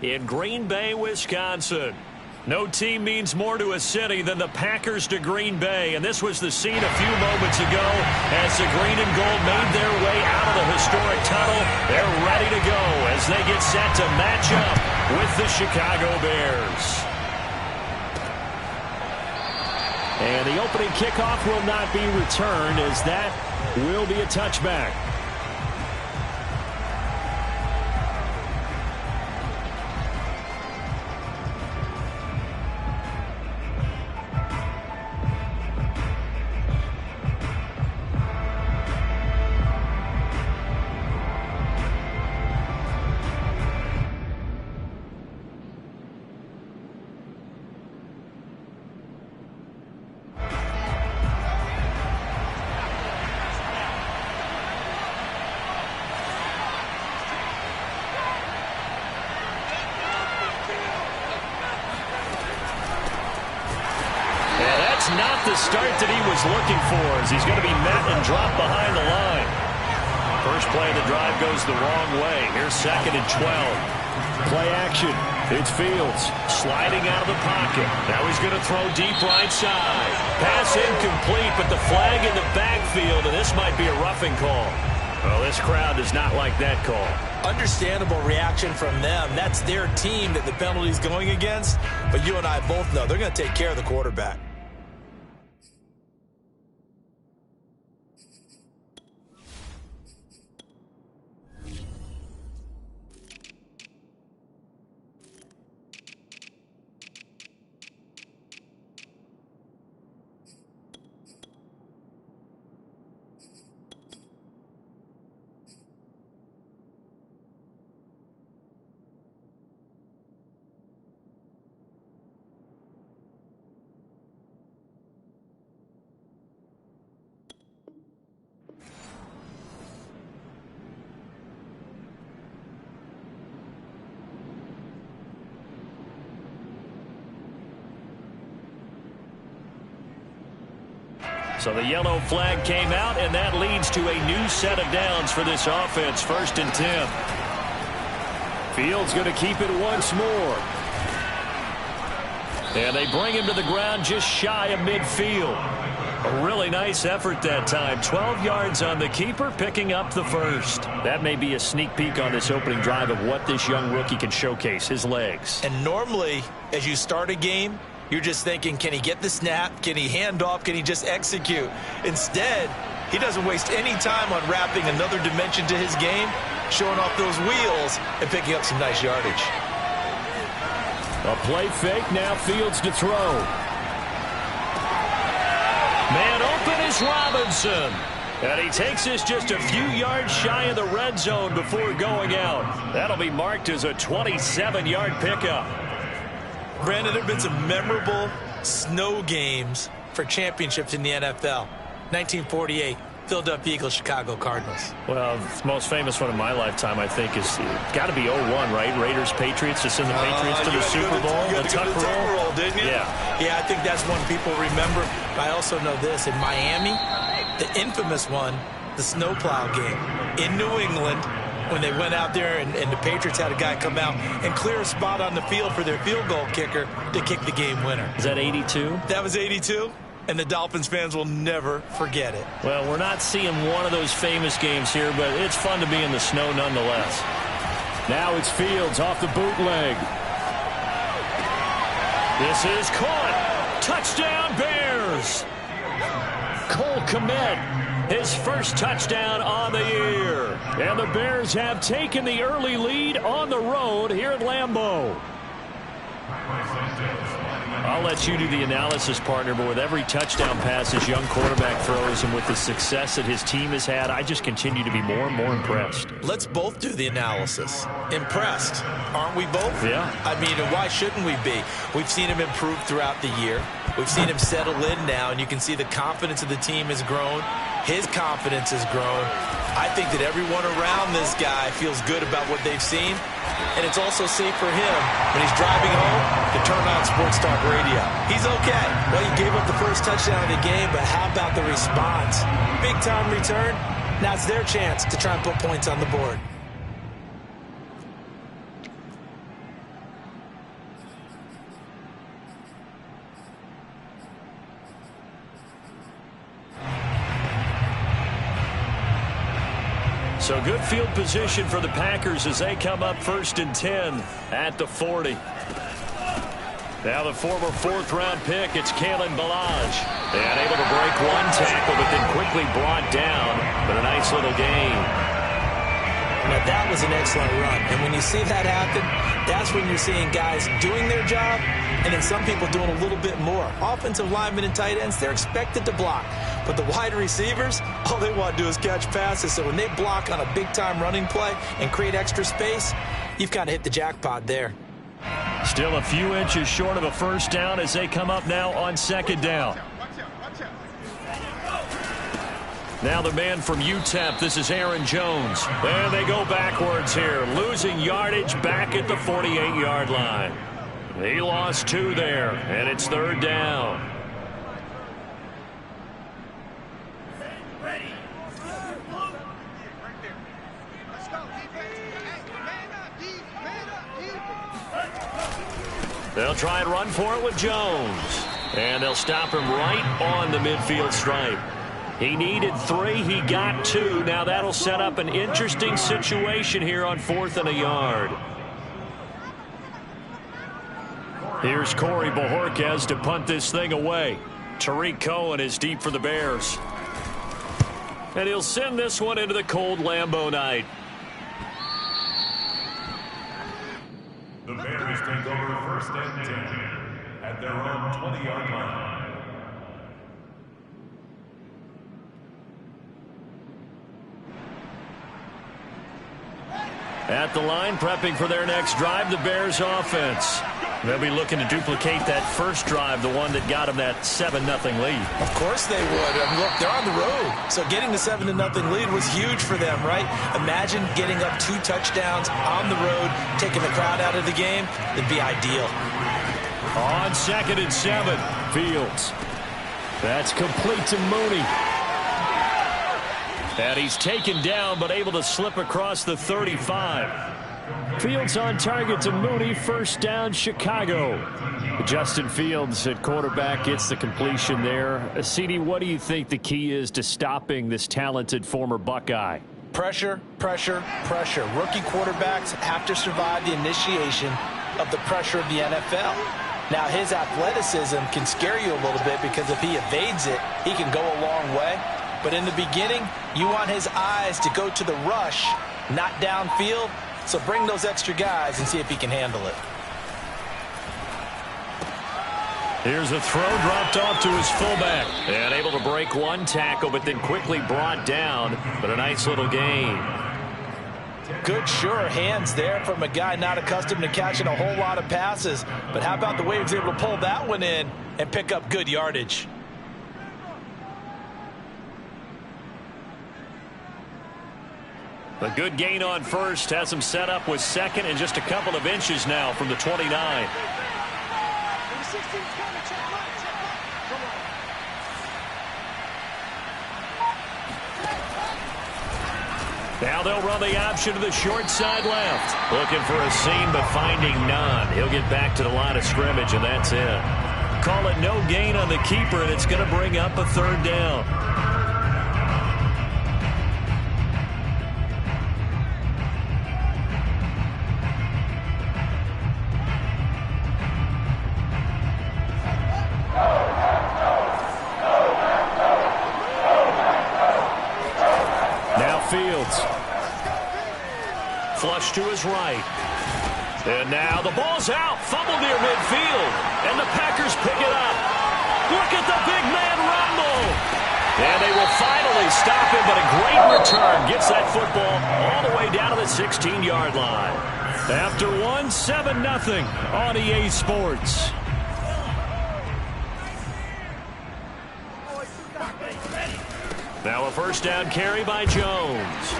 in Green Bay, Wisconsin. No team means more to a city than the Packers to Green Bay, and this was the scene a few moments ago as the green and gold made their way out of the historic tunnel. They're ready to go as they get set to match up with the Chicago Bears. And the opening kickoff will not be returned, as that will be a touchback. Not the start that he was looking for, as he's going to be met and dropped behind the line. First play of the drive goes the wrong way. Here's 2nd and 12. Play action. It's Fields sliding out of the pocket. Now he's going to throw deep right side. Pass incomplete, but the flag in the backfield, and this might be a roughing call. Well, this crowd does not like that call. Understandable reaction from them. That's their team that the penalty's going against. But you and I both know they're going to take care of the quarterback. So the yellow flag came out, and that leads to a new set of downs for this offense. 1st and 10. Fields going to keep it once more. And they bring him to the ground just shy of midfield. A really nice effort that time. 12 yards on the keeper, picking up the first. That may be a sneak peek on this opening drive of what this young rookie can showcase, his legs. And normally, as you start a game, you're just thinking, can he get the snap? Can he hand off? Can he just execute? Instead, he doesn't waste any time on wrapping another dimension to his game, showing off those wheels, and picking up some nice yardage. A play fake, now Fields to throw. Man open is Robinson. And he takes this just a few yards shy of the red zone before going out. That'll be marked as a 27-yard pickup. Brandon, there have been some memorable snow games for championships in the NFL. 1948, Philadelphia Eagles, Chicago Cardinals. Well, the most famous one of my lifetime, I think, is got to be 01, right? Raiders, Patriots, to send the Patriots to the Super Bowl. You got to go to the Tuck roll, didn't you? Yeah, I think that's one people remember. I also know this. In Miami, the infamous one, the snowplow game in New England, when they went out there and the Patriots had a guy come out and clear a spot on the field for their field goal kicker to kick the game winner. Is that 82? That was 82, and the Dolphins fans will never forget it. Well, we're not seeing one of those famous games here, but it's fun to be in the snow nonetheless. Now it's Fields off the bootleg. This is caught. Touchdown, Bears. Cole Kmet. His first touchdown on the year. And the Bears have taken the early lead on the road here at Lambeau. I'll let you do the analysis, partner, but with every touchdown pass this young quarterback throws and with the success that his team has had, I just continue to be more and more impressed. Let's both do the analysis. Impressed, aren't we both? Yeah. I mean, and why shouldn't we be? We've seen him improve throughout the year. We've seen him settle in now, and you can see the confidence of the team has grown. His confidence has grown. I think that everyone around this guy feels good about what they've seen, and it's also safe for him when he's driving home to turn on Sports Talk Radio. He's okay. Well, he gave up the first touchdown of the game, but how about the response? Big-time return. Now it's their chance to try and put points on the board. So good field position for the Packers as they come up 1st and 10 at the 40. Now the former 4th-round pick, it's Kalen Ballage. And able to break one tackle, but then quickly brought down. But a nice little gain. Now that was an excellent run. And when you see that happen, that's when you're seeing guys doing their job and then some people doing a little bit more. Offensive linemen and tight ends, they're expected to block. But the wide receivers, all they want to do is catch passes. So when they block on a big-time running play and create extra space, you've kind of hit the jackpot there. Still a few inches short of a first down as they come up now on 2nd down. Now the man from UTEP, this is Aaron Jones. And they go backwards here, losing yardage back at the 48-yard line. He lost 2 there, and it's 3rd down. They'll try and run for it with Jones. And they'll stop him right on the midfield stripe. He needed 3. He got 2. Now that'll set up an interesting situation here on 4th and a yard. Here's Corey Bojorquez to punt this thing away. Tariq Cohen is deep for the Bears. And he'll send this one into the cold Lambeau night. The Bears take over 1st and 10 at their own 20-yard line. At the line, prepping for their next drive, the Bears offense. They'll be looking to duplicate that first drive, the one that got them that 7-0 lead. Of course they would. I mean, look, they're on the road. So getting the 7-0 lead was huge for them, right? Imagine getting up 2 touchdowns on the road, taking the crowd out of the game. It'd be ideal. On 2nd and 7, Fields. That's complete to Mooney. And he's taken down, but able to slip across the 35. Fields on target to Mooney. 1st down, Chicago. Justin Fields at quarterback gets the completion there. CD, what do you think the key is to stopping this talented former Buckeye? Pressure, pressure, pressure. Rookie quarterbacks have to survive the initiation of the pressure of the NFL. Now, his athleticism can scare you a little bit because if he evades it, he can go a long way. But in the beginning, you want his eyes to go to the rush, not downfield. So bring those extra guys and see if he can handle it. Here's a throw dropped off to his fullback. And able to break one tackle, but then quickly brought down. But a nice little gain. Good, sure hands there from a guy not accustomed to catching a whole lot of passes. But how about the way he was able to pull that one in and pick up good yardage? A good gain on first, has him set up with 2nd and just a couple of inches now from the 29. Now they'll run the option to the short side left. Looking for a seam, but finding none. He'll get back to the line of scrimmage, and that's it. Call it no gain on the keeper, and it's going to bring up a 3rd down. Fields. Flush to his right. And now the ball's out. Fumble near midfield. And the Packers pick it up. Look at the big man rumble. And they will finally stop him, but a great return gets that football all the way down to the 16-yard line. After one, 7-0 on EA Sports. Now a 1st down carry by Jones.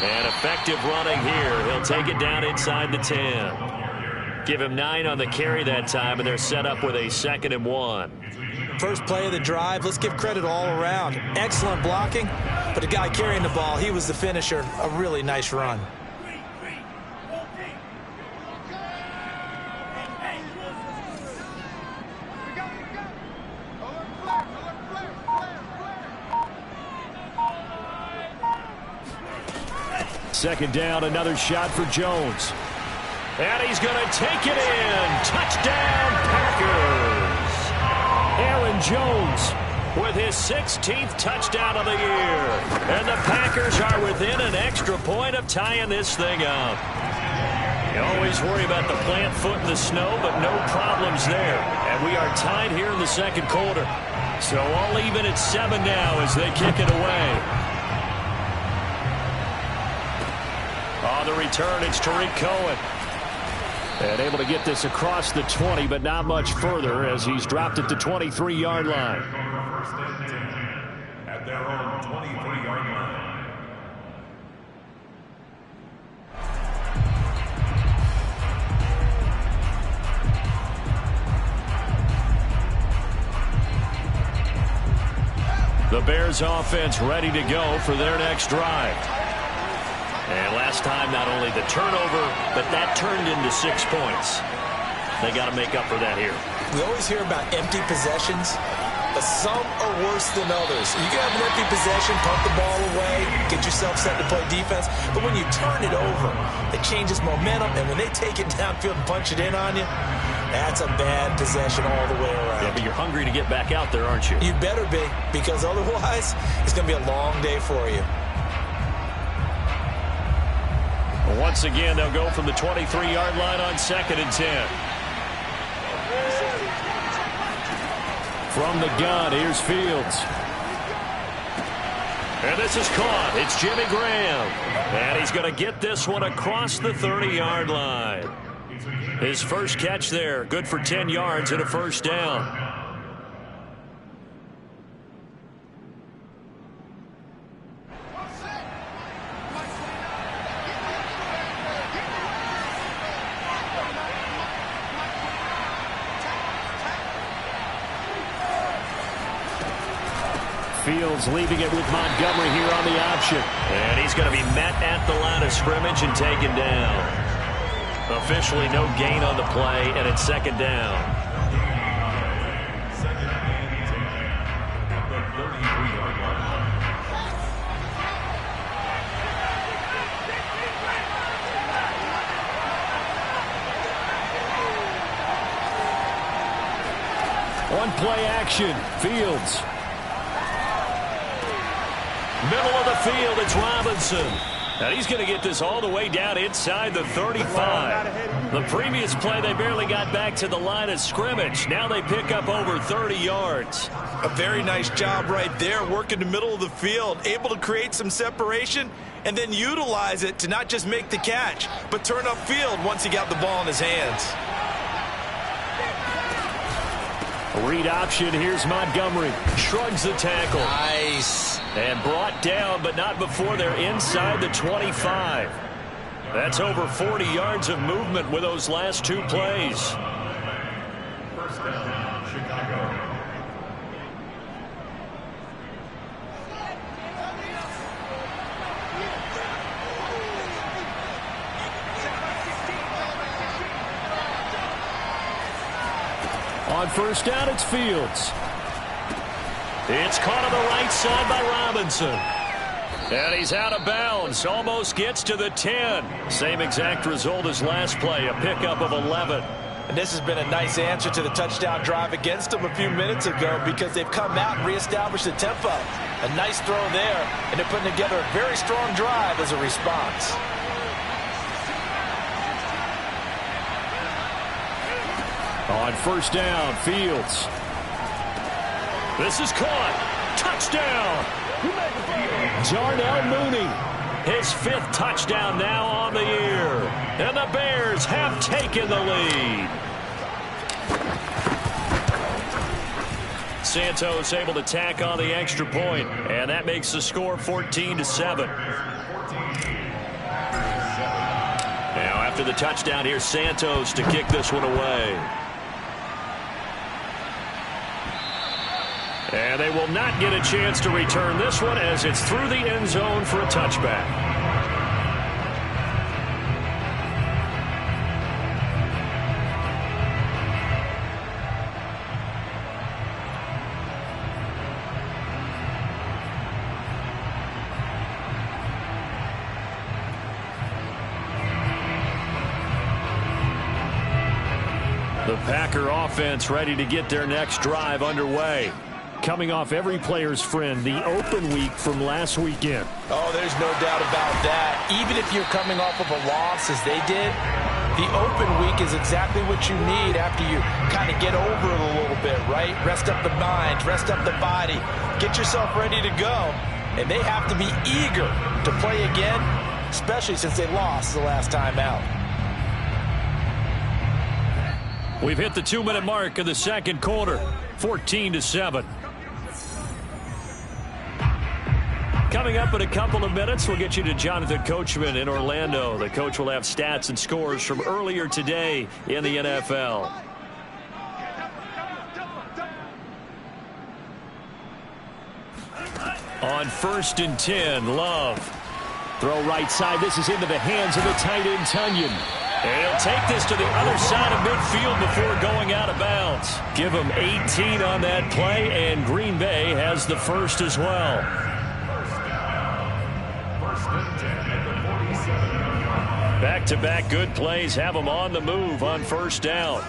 And effective running here. He'll take it down inside the 10. Give him 9 on the carry that time, and they're set up with a 2nd and 1. First play of the drive, let's give credit all around. Excellent blocking, but the guy carrying the ball, he was the finisher. A really nice run. second down, another shot for Jones. And he's going to take it in. Touchdown, Packers. Aaron Jones with his 16th touchdown of the year. And the Packers are within an extra point of tying this thing up. You always worry about the plant foot in the snow, but no problems there. And we are tied here in the second quarter. So all even at 7 now as they kick it away. On the return, it's Tariq Cohen. And able to get this across the 20, but not much further as he's dropped at the 23-yard line. First and 10 at their own 23-yard line. The Bears offense ready to go for their next drive. And last time, not only the turnover, but that turned into 6 points. They got to make up for that here. We always hear about empty possessions, but some are worse than others. You can have an empty possession, pump the ball away, get yourself set to play defense, but when you turn it over, it changes momentum, and when they take it downfield and punch it in on you, that's a bad possession all the way around. Yeah, but you're hungry to get back out there, aren't you? You better be, because otherwise, it's going to be a long day for you. Once again, they'll go from the 23-yard line on 2nd and 10. From the gun, here's Fields. And this is caught. It's Jimmy Graham. And he's going to get this one across the 30-yard line. His first catch there, good for 10 yards and a first down. Fields leaving it with Montgomery here on the option. And he's going to be met at the line of scrimmage and taken down. Officially no gain on the play, and it's 2nd down. Second and 10 at the 33-yard line. On play action, Fields. Middle of the field, it's Robinson. And he's going to get this all the way down inside the 35. The previous play, they barely got back to the line of scrimmage. Now they pick up over 30 yards. A very nice job right there, working the middle of the field, able to create some separation and then utilize it to not just make the catch, but turn upfield once he got the ball in his hands. Read option, here's Montgomery. Shrugs the tackle. Nice. And brought down, but not before they're inside the 25. That's over 40 yards of movement with those last 2 plays. First down, Chicago. On first down, it's Fields. It's caught on the right side by Robinson. And he's out of bounds. Almost gets to the 10. Same exact result as last play, a pickup of 11. And this has been a nice answer to the touchdown drive against them a few minutes ago because they've come out and reestablished the tempo. A nice throw there, and they're putting together a very strong drive as a response. On first down, Fields. This is caught. Touchdown. Darnell Mooney. His 5th touchdown now on the year. And the Bears have taken the lead. Santos able to tack on the extra point, and that makes the score 14-7. Now after the touchdown, here's Santos to kick this one away. And they will not get a chance to return this one as it's through the end zone for a touchback. The Packer offense ready to get their next drive underway. Coming off every player's friend, the open week from last weekend. Oh, there's no doubt about that. Even if you're coming off of a loss as they did, the open week is exactly what you need after you kind of get over it a little bit, right? Rest up the mind, rest up the body, get yourself ready to go. And they have to be eager to play again, especially since they lost the last time out. We've hit the 2-minute mark of the second quarter, 14-7. Coming up in a couple of minutes, we'll get you to Jonathan Coachman in Orlando. The coach will have stats and scores from earlier today in the NFL. On 1st and 10, Love. Throw right side. This is into the hands of the tight end, Tunyon. And he'll take this to the other side of midfield before going out of bounds. Give him 18 on that play, and Green Bay has the first as well. Back-to-back good plays have them on the move on 1st down.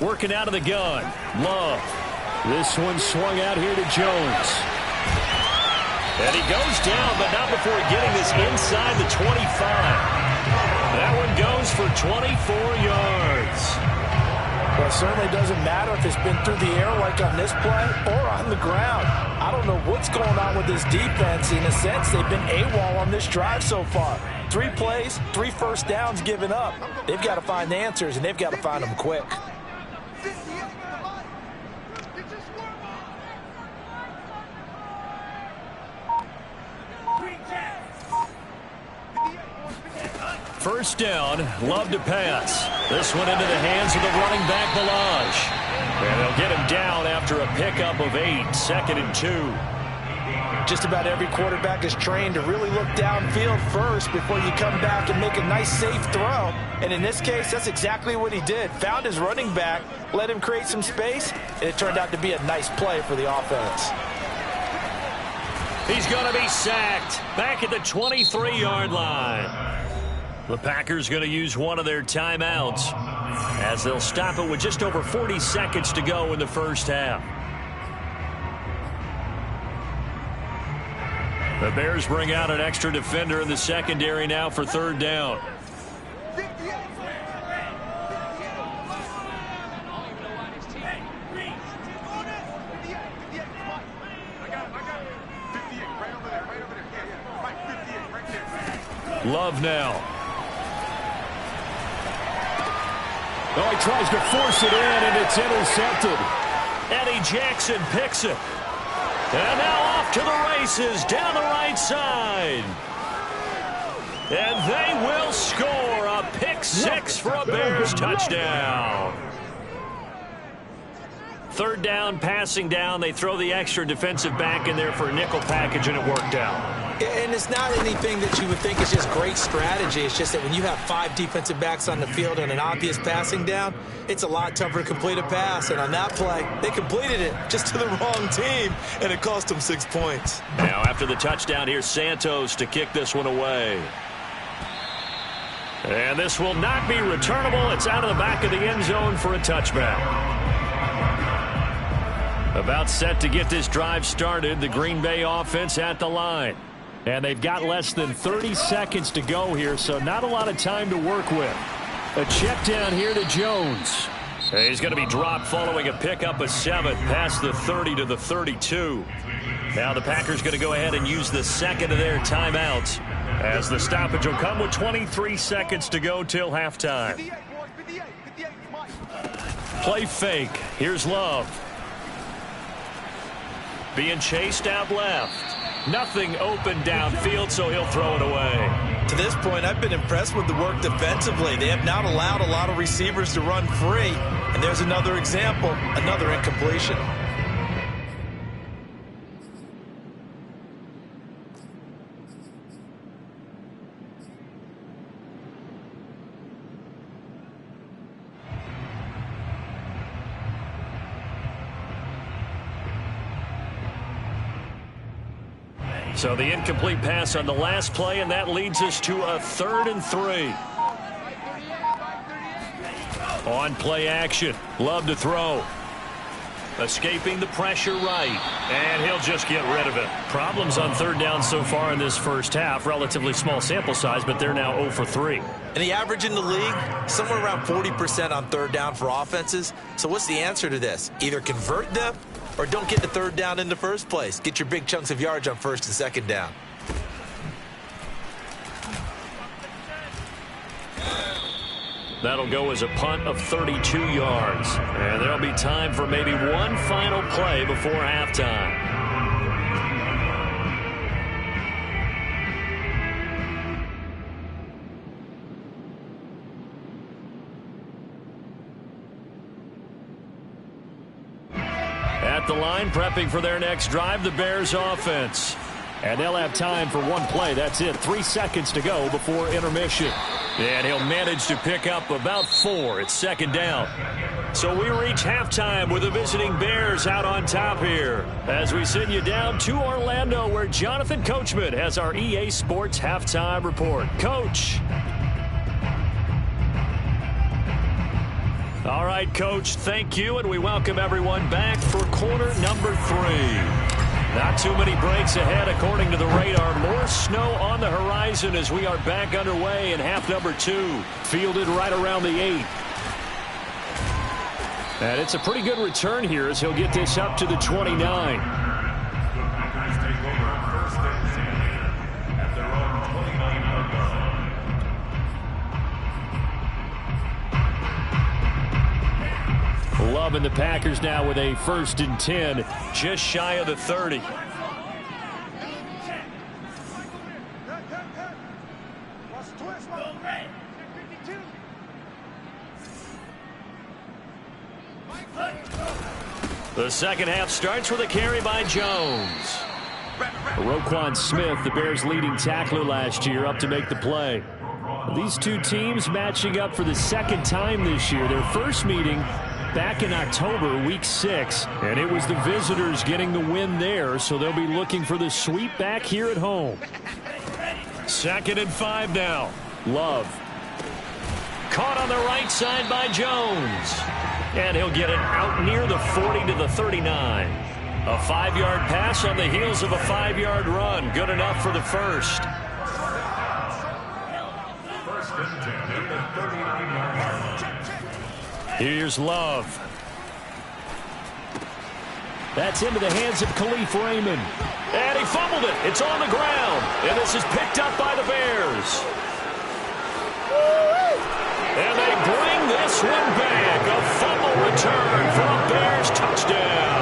Working out of the gun. Love. This one swung out here to Jones. And he goes down, but not before getting this inside the 25. That one goes for 24 yards. Well, it certainly doesn't matter if it's been through the air like on this play or on the ground. I don't know what's going on with this defense. In a sense, they've been AWOL on this drive so far. 3 plays, 3 first downs given up. They've got to find the answers, and they've got to find them quick. First down, Love to pass. This one into the hands of the running back, Ballage. And they'll get him down after a pickup of 8, 2nd and 2. Just about every quarterback is trained to really look downfield first before you come back and make a nice, safe throw. And in this case, that's exactly what he did. Found his running back, let him create some space, and it turned out to be a nice play for the offense. He's going to be sacked back at the 23-yard line. The Packers going to use one of their timeouts as they'll stop it with just over 40 seconds to go in the first half. The Bears bring out an extra defender in the secondary now for 3rd down. Love now. Oh, he tries to force it in, and it's intercepted. Eddie Jackson picks it. And now off to the races down the right side. And they will score a pick-6 for a Bears touchdown. 3rd down, passing down. They throw the extra defensive back in there for a nickel package, and it worked out. And it's not anything that you would think is just great strategy. It's just that when you have 5 defensive backs on the field and an obvious passing down, it's a lot tougher to complete a pass. And on that play, they completed it just to the wrong team, and it cost them 6 points. Now after the touchdown, here's Santos to kick this one away. And this will not be returnable. It's out of the back of the end zone for a touchback. About set to get this drive started, the Green Bay offense at the line. And they've got less than 30 seconds to go here, so not a lot of time to work with. A check down here to Jones. He's going to be dropped following a pickup of 7 past the 30 to the 32. Now the Packers going to go ahead and use the second of their timeouts as the stoppage will come with 23 seconds to go till halftime. Play fake. Here's Love. Being chased out left. Nothing open downfield, so he'll throw it away. To this point, I've been impressed with the work defensively. They have not allowed a lot of receivers to run free. And there's another example, another incompletion. So the incomplete pass on the last play, and that leads us to a 3rd and 3. On play action. Love to throw. Escaping the pressure right. And he'll just get rid of it. Problems on 3rd down so far in this first half. Relatively small sample size, but they're now 0 for 3. And the average in the league, somewhere around 40% on 3rd down for offenses. So what's the answer to this? Either convert them or don't get the 3rd down in the first place. Get your big chunks of yards on 1st and 2nd down. That'll go as a punt of 32 yards. And there'll be time for maybe one final play before halftime. At the line, prepping for their next drive, the Bears offense. And they'll have time for one play. That's it. 3 seconds to go before intermission. And he'll manage to pick up about 4. It's 2nd down. So we reach halftime with the visiting Bears out on top here. As we send you down to Orlando, where Jonathan Coachman has our EA Sports halftime report. Coach. All right, Coach, thank you, and we welcome everyone back for quarter number 3. Not too many breaks ahead according to the radar. More snow on the horizon as we are back underway in half number 2. Fielded right around the 8. And it's a pretty good return here as he'll get this up to the 29. Love and the Packers now with a 1st and 10, just shy of the 30. The second half starts with a carry by Jones. Roquan Smith, the Bears' leading tackler last year, up to make the play. These two teams matching up for the 2nd time this year. Their first meeting back in October, week 6, and it was the visitors getting the win there, so they'll be looking for the sweep back here at home. 2nd and 5 now. Love. Caught on the right side by Jones. And he'll get it out near the 40 to the 39. A 5-yard pass on the heels of a 5-yard run. Good enough for the first. Here's Love. That's into the hands of Khalif Raymond. And he fumbled it. It's on the ground. And this is picked up by the Bears. And they bring this one back. A fumble return for a Bears touchdown.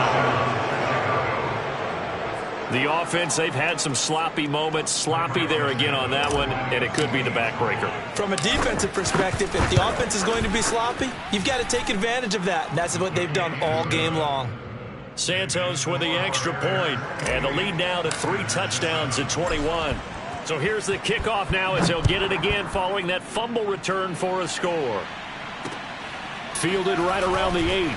The offense, they've had some sloppy moments. Sloppy there again on that one, and it could be the backbreaker. From a defensive perspective, if the offense is going to be sloppy, you've got to take advantage of that. And that's what they've done all game long. Santos with the extra point, and the lead now to 3 touchdowns at 21. So here's the kickoff now as they'll get it again following that fumble return for a score. Fielded right around the 8.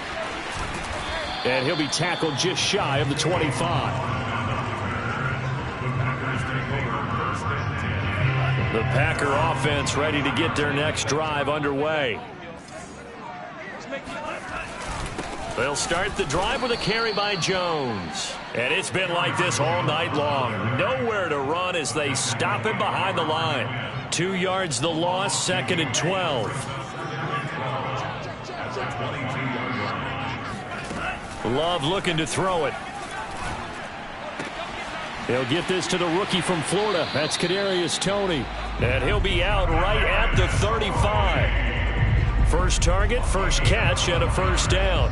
And he'll be tackled just shy of the 25. The Packer offense ready to get their next drive underway. They'll start the drive with a carry by Jones. And it's been like this all night long. Nowhere to run as they stop him behind the line. 2 yards the loss, 2nd and 12. Love looking to throw it. He'll get this to the rookie from Florida. That's Kadarius Toney. And he'll be out right at the 35. First target, first catch, and a 1st down.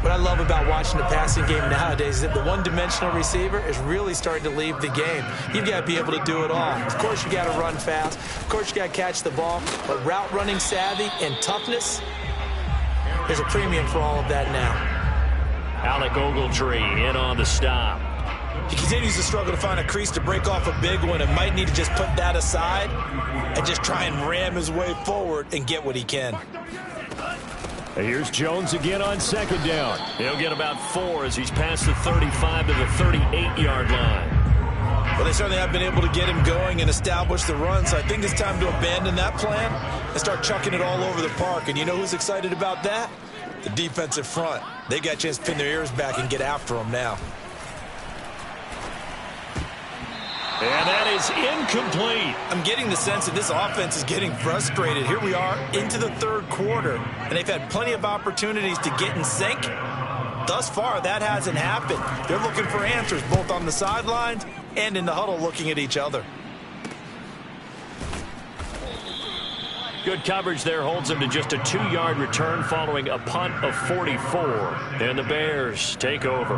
What I love about watching the passing game nowadays is that the one-dimensional receiver is really starting to leave the game. You've got to be able to do it all. Of course, you got to run fast. Of course, you got to catch the ball. But route running savvy and toughness, there's a premium for all of that now. Alec Ogletree in on the stop. He continues to struggle to find a crease to break off a big one and might need to just put that aside and just try and ram his way forward and get what he can. Here's Jones again on 2nd down. He'll get about 4 as he's past the 35 to the 38-yard line. Well, they certainly have been able to get him going and establish the run, so I think it's time to abandon that plan and start chucking it all over the park. And you know who's excited about that? The defensive front. They got a chance to pin their ears back and get after him now. And that is incomplete. I'm getting the sense that this offense is getting frustrated. Here we are into the third quarter, and they've had plenty of opportunities to get in sync. Thus far, that hasn't happened. They're looking for answers both on the sidelines and in the huddle looking at each other. Good coverage there holds him to just a 2-yard return following a punt of 44. And the Bears take over.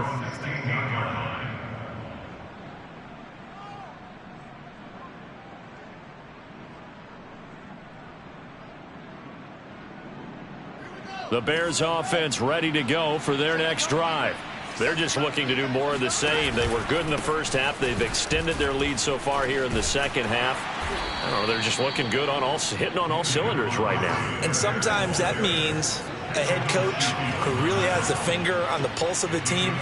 The Bears offense ready to go for their next drive. They're just looking to do more of the same. They were good in the first half. They've extended their lead so far here in the second half. I don't know, they're just looking good on hitting on all cylinders right now. And sometimes that means a head coach who really has the finger on the pulse of the team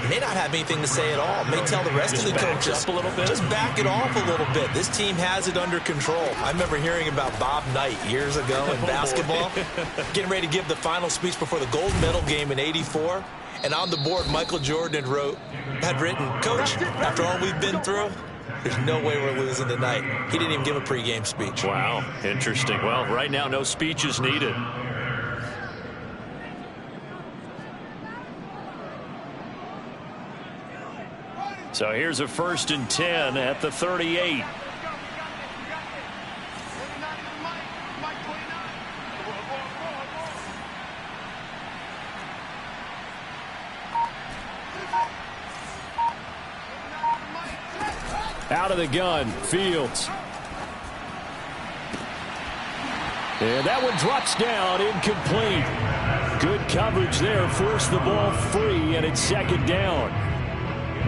may not have anything to say at all. May tell the rest of the coaches, up a little bit. Just back it off a little bit. This team has it under control. I remember hearing about Bob Knight years ago in basketball, getting ready to give the final speech before the gold medal game in '84. And on the board, Michael Jordan had written, "Coach, after all we've been through, there's no way we're losing tonight." He didn't even give a pregame speech. Wow, interesting. Well, right now, no speech is needed. So here's a 1st and 10 at the 38. Out of the gun, Fields. And that one drops down, incomplete. Good coverage there, forced the ball free, and it's 2nd down.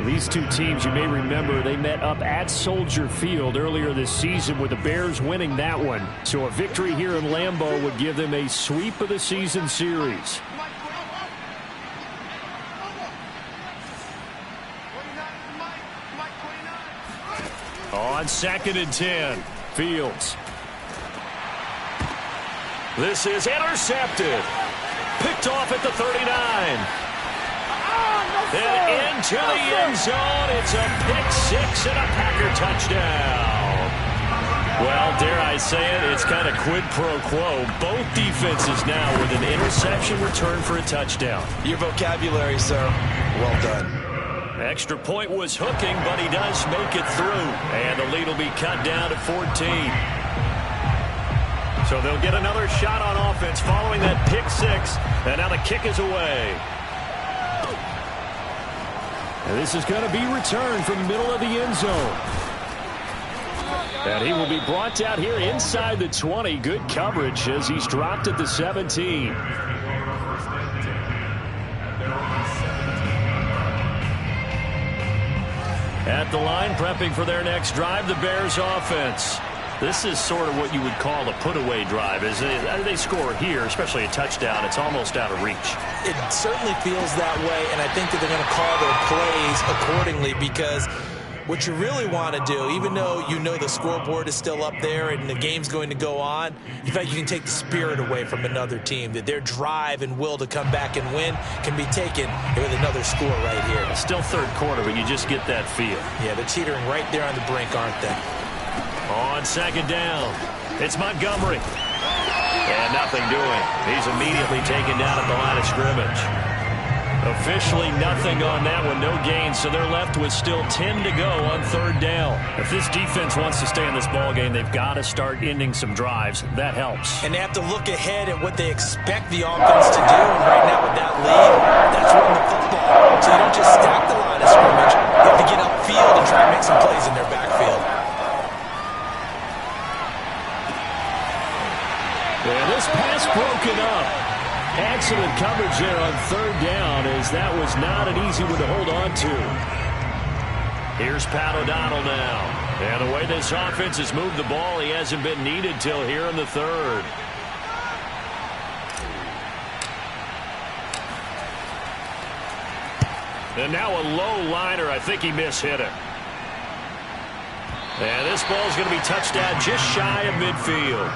These two teams, you may remember, they met up at Soldier Field earlier this season with the Bears winning that one. So a victory here in Lambeau would give them a sweep of the season series. On 2nd and 10, Fields. This is intercepted. Picked off at the 39. And into the end zone, it's a pick-6 and a Packer touchdown. Well, dare I say it, it's kind of quid pro quo. Both defenses now with an interception return for a touchdown. Your vocabulary, sir. Well done. Extra point was hooking, but he does make it through. And the lead will be cut down to 14. So they'll get another shot on offense following that pick-6. And now the kick is away. And this is going to be returned from the middle of the end zone. And he will be brought down here inside the 20. Good coverage as he's dropped at the 17. At the line, prepping for their next drive, the Bears offense. This is sort of what you would call a put-away drive. As they score here, especially a touchdown, it's almost out of reach. It certainly feels that way, and I think that they're going to call their plays accordingly because what you really want to do, even though you know the scoreboard is still up there and the game's going to go on, in fact, you can take the spirit away from another team, that their drive and will to come back and win can be taken with another score right here. It's still third quarter, but you just get that feel. Yeah, they're teetering right there on the brink, aren't they? On 2nd down, it's Montgomery. And nothing doing. He's immediately taken down at the line of scrimmage. Officially nothing on that one, no gain, so they're left with still 10 to go on 3rd down. If this defense wants to stay in this ballgame, they've got to start ending some drives. That helps. And they have to look ahead at what they expect the offense to do. And right now with that lead, that's running the football. So you don't just stack the line of scrimmage. You have to get upfield and try to make some plays in their backfield. And this pass broken up. Excellent coverage there on 3rd down, as that was not an easy one to hold on to. Here's Pat O'Donnell now. And the way this offense has moved the ball, he hasn't been needed till here in the 3rd. And now a low liner. I think he mishit it. And this ball is going to be touched down just shy of midfield.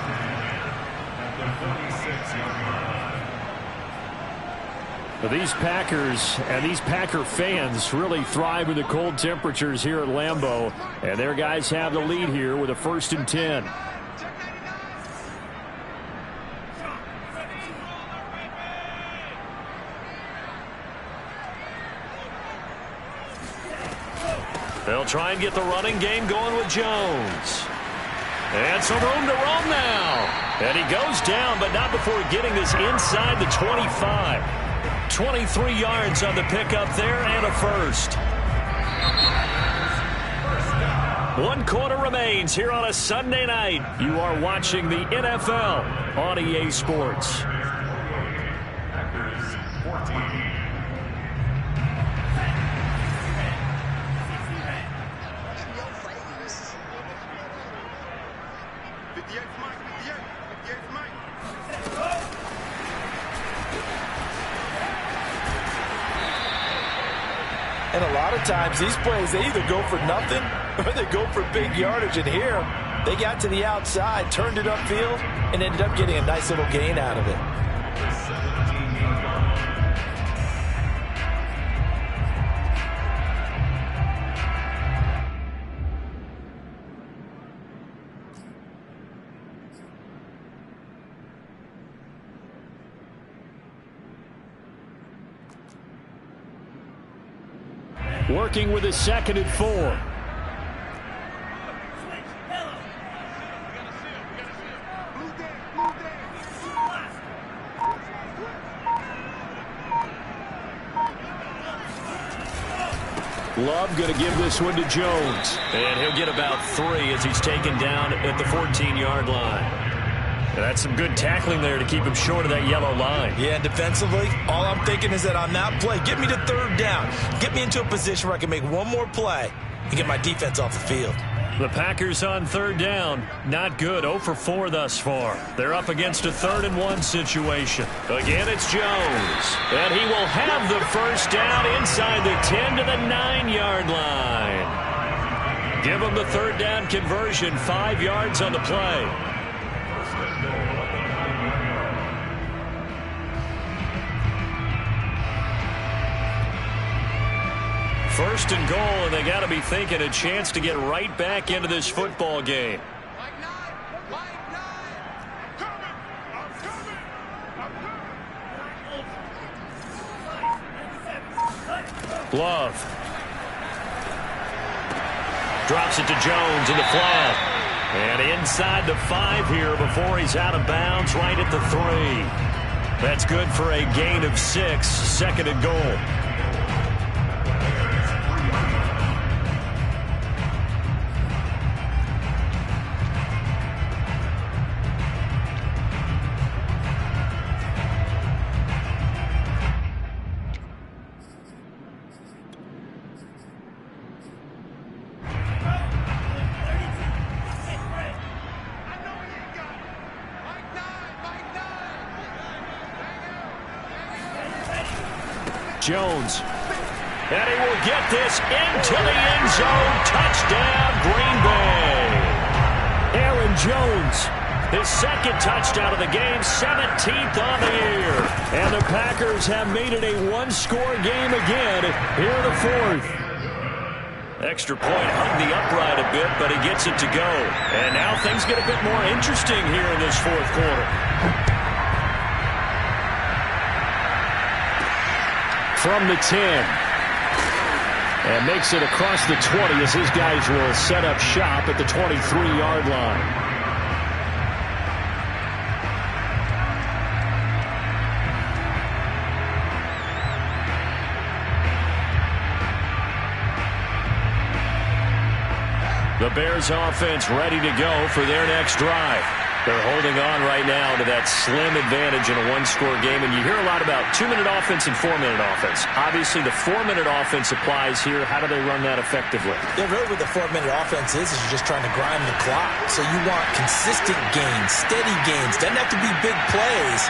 But these Packers and these Packer fans really thrive in the cold temperatures here at Lambeau. And their guys have the lead here with a 1st and 10. They'll try and get the running game going with Jones. And some room to roam now. And he goes down, but not before getting this inside the 25. 23 yards on the pickup there and a first. 1 quarter remains here on a Sunday night. You are watching the NFL on EA Sports. Packers 14. And a lot of times these plays, they either go for nothing or they go for big yardage. And here, they got to the outside, turned it upfield, and ended up getting a nice little gain out of it. Working with a 2nd and 4. Love going to give this one to Jones. And he'll get about 3 as he's taken down at the 14-yard line. And that's some good tackling there to keep him short of that yellow line. Yeah, and defensively, all I'm thinking is that on that play, get me to 3rd down. Get me into a position where I can make one more play and get my defense off the field. The Packers on 3rd down. Not good. 0 for 4 thus far. They're up against a 3rd and 1 situation. Again, it's Jones. And he will have the 1st down inside the 10 to the 9-yard line. Give him the 3rd down conversion. 5 yards on the play. 1st and goal, and they got to be thinking a chance to get right back into this football game. Love drops it to Jones in the flat. And inside the 5 here before he's out of bounds, right at the 3. That's good for a gain of 6, 2nd and goal. Jones. And he will get this into the end zone. Touchdown, Green Bay. Aaron Jones, his 2nd touchdown of the game, 17th on the year. And the Packers have made it a 1-score game again here in the 4th. Extra point hung the upright a bit, but he gets it to go. And now things get a bit more interesting here in this 4th quarter. From the 10. And makes it across the 20 as his guys will set up shop at the 23-yard line. The Bears offense ready to go for their next drive. They're holding on right now to that slim advantage in a 1-score game. And you hear a lot about 2-minute offense and 4-minute offense. Obviously, the 4-minute offense applies here. How do they run that effectively? Yeah, really what the 4-minute offense is you're just trying to grind the clock. So you want consistent gains, steady gains. Doesn't have to be big plays,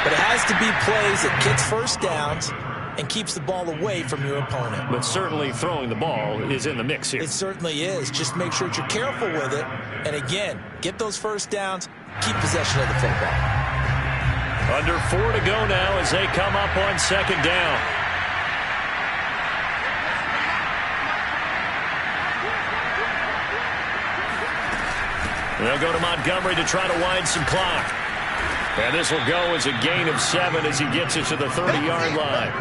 but it has to be plays that gets 1st downs and keeps the ball away from your opponent. But certainly throwing the ball is in the mix here. It certainly is. Just make sure that you're careful with it. And again, get those first downs, keep possession of the football. Under 4 to go now as they come up on second down. They'll go to Montgomery to try to wind some clock. And this will go as a gain of 7 as he gets it to the 30-yard line.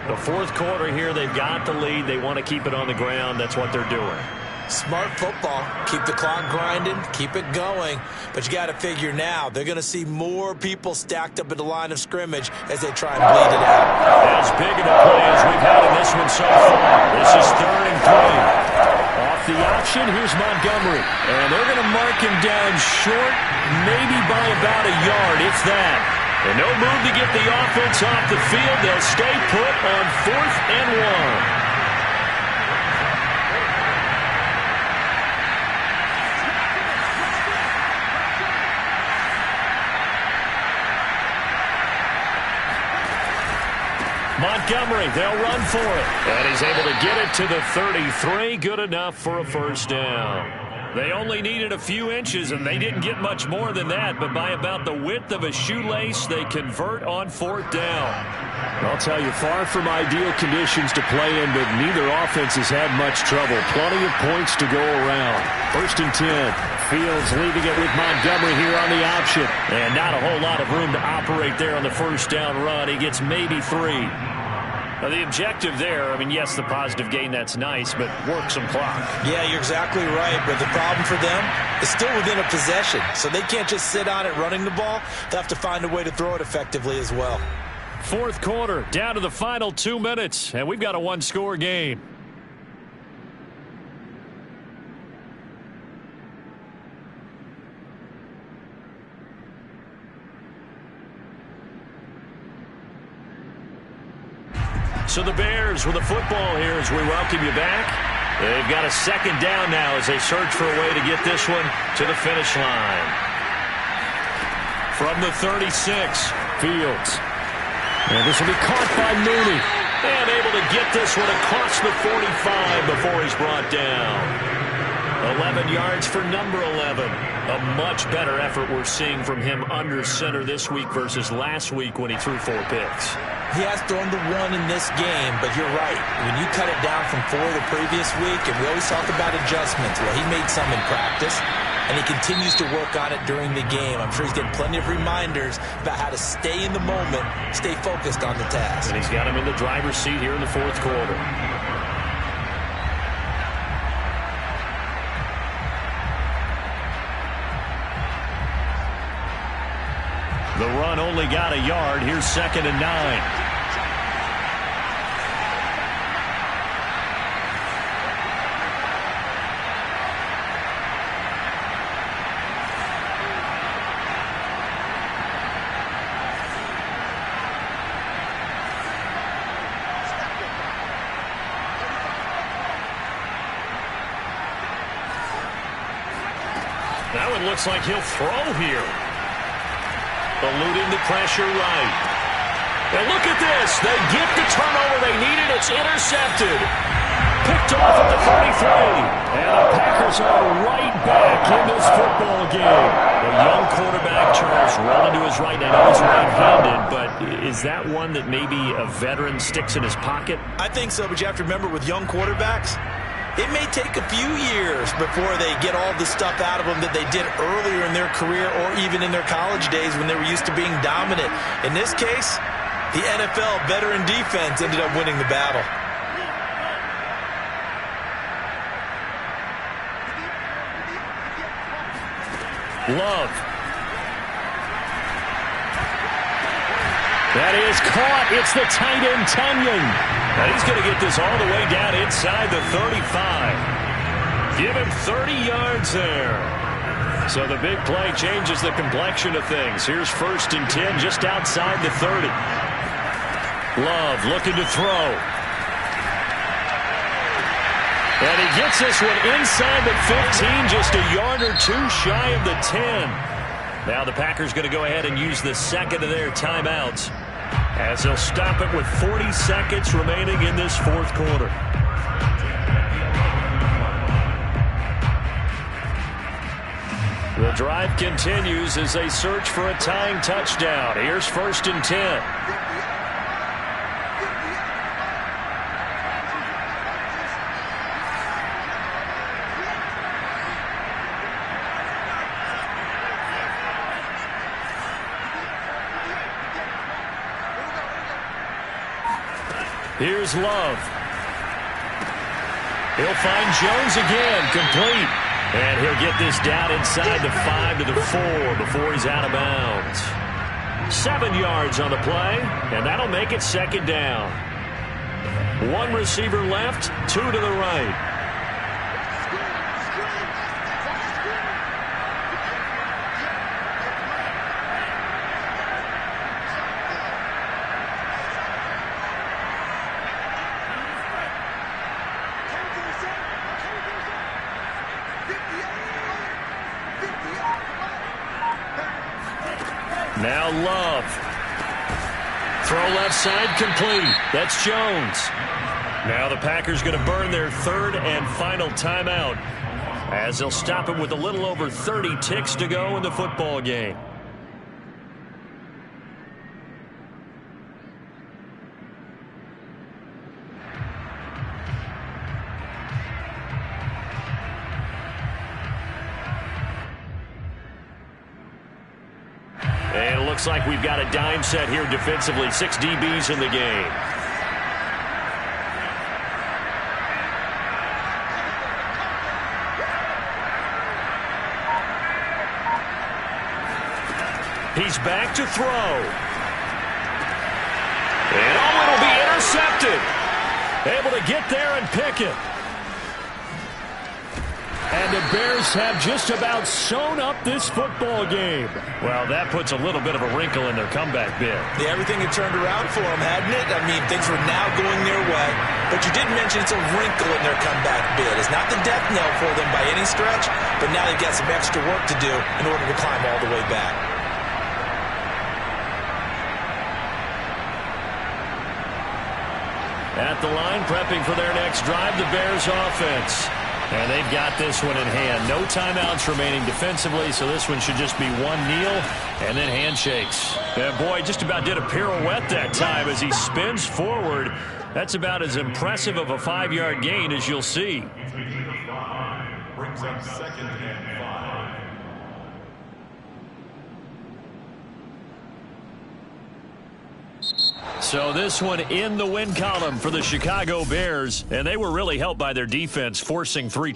The fourth quarter here, they've got the lead. They want to keep it on the ground. That's what they're doing. Smart football. Keep the clock grinding. Keep it going. But you got to figure now, they're going to see more people stacked up at the line of scrimmage as they try and bleed it out. As big of a play as we've had in this one so far. This is 3rd and 3. Off the option, here's Montgomery. And they're going to mark him down short, maybe by about a yard, if that. And no move to get the offense off the field. They'll stay put on 4th and 1. Montgomery, they'll run for it. And he's able to get it to the 33. Good enough for a first down. They only needed a few inches, and they didn't get much more than that. But by about the width of a shoelace, they convert on 4th down. I'll tell you, far from ideal conditions to play in, but neither offense has had much trouble. Plenty of points to go around. 1st and 10. Fields leaving it with Montgomery here on the option. And not a whole lot of room to operate there on the first down run. He gets maybe 3. Now, the objective there, I mean, yes, the positive gain, that's nice, but work some clock. Yeah, you're exactly right, but the problem for them is still within a possession, so they can't just sit on it running the ball. They have to find a way to throw it effectively as well. Fourth quarter, down to the final 2 minutes, and we've got a one-score game. So the Bears with the football here as we welcome you back. They've got a second down now as they search for a way to get this one to the finish line. From the 36, Fields. And this will be caught by Mooney. And able to get this one across the 45 before he's brought down. 11 yards for number 11. A much better effort we're seeing from him under center this week versus last week when he threw 4 picks. He has thrown the 1 in this game, but you're right. When you cut it down from 4 the previous week, and we always talk about adjustments. Well, he made some in practice, and he continues to work on it during the game. I'm sure he's getting plenty of reminders about how to stay in the moment, stay focused on the task. And he's got him in the driver's seat here in the fourth quarter. The run only got a yard. Here's 2nd and 9. That one looks like he'll throw here. Eluding the pressure right. And look at this. They get the turnover they needed. It's intercepted. Picked off at the 33. And the Packers are right back in this football game. The young quarterback, Charles, rolling to his right. I know he's right-handed, but is that one that maybe a veteran sticks in his pocket? I think so, but you have to remember with young quarterbacks, it may take a few years before they get all the stuff out of them that they did earlier in their career or even in their college days when they were used to being dominant. In this case, the NFL veteran defense ended up winning the battle. Love. That is caught. It's the tight end, Tunyon. And he's going to get this all the way down inside the 35. Give him 30 yards there. So the big play changes the complexion of things. Here's 1st and 10 just outside the 30. Love looking to throw. And he gets this one inside the 15, just a yard or 2 shy of the 10. Now the Packers going to go ahead and use the second of their timeouts As they'll stop it with 40 seconds remaining in this fourth quarter. The drive continues as they search for a tying touchdown. Here's 1st and 10. Here's Love. He'll find Jones again, complete. And he'll get this down inside the 5 to the 4 before he's out of bounds. 7 yards on the play, and that'll make it 2nd down. 1 receiver left, 2 to the right. Now Love. Throw left side complete. That's Jones. Now the Packers going to burn their 3rd and final timeout as they'll stop it with a little over 30 ticks to go in the football game. And it looks like we've got a dime set here defensively. 6 DBs in the game. He's back to throw. And it'll be intercepted. Able to get there and pick it. And the Bears have just about sewn up this football game. Well, that puts a little bit of a wrinkle in their comeback bid. Yeah, everything had turned around for them, hadn't it? I mean, things were now going their way. But you did mention it's a wrinkle in their comeback bid. It's not the death knell for them by any stretch, but now they've got some extra work to do in order to climb all the way back. At the line, prepping for their next drive, the Bears offense. And they've got this one in hand. No timeouts remaining defensively, so this one should just be one kneel and then handshakes. And boy, just about did a pirouette that time as he spins forward. That's about as impressive of a 5-yard gain as you'll see. Brings up 2nd and 5. So this one in the win column for the Chicago Bears, and they were really helped by their defense, forcing 3.